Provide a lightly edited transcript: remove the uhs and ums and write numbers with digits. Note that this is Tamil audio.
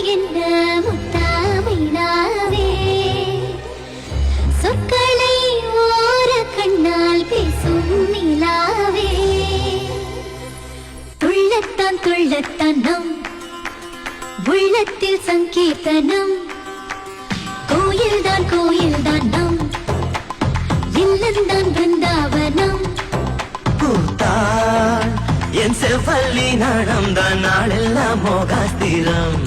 என்ன முத்தாமைனாவே சொற்களை ஓர கண்ணால் பேசும் நிலாவே துள்ளத்தான் துள்ளத்தான் நம் உள்ளத்தில் சங்கீர்த்தனம் கோயில்தான் கோயில்தான் நம் இல்லந்தான் பிருந்தாவனம் பூத்தாள் என் செவ்வல்லி நாணம் தான் நாளெல்லாம் மோகாஸ்திரம்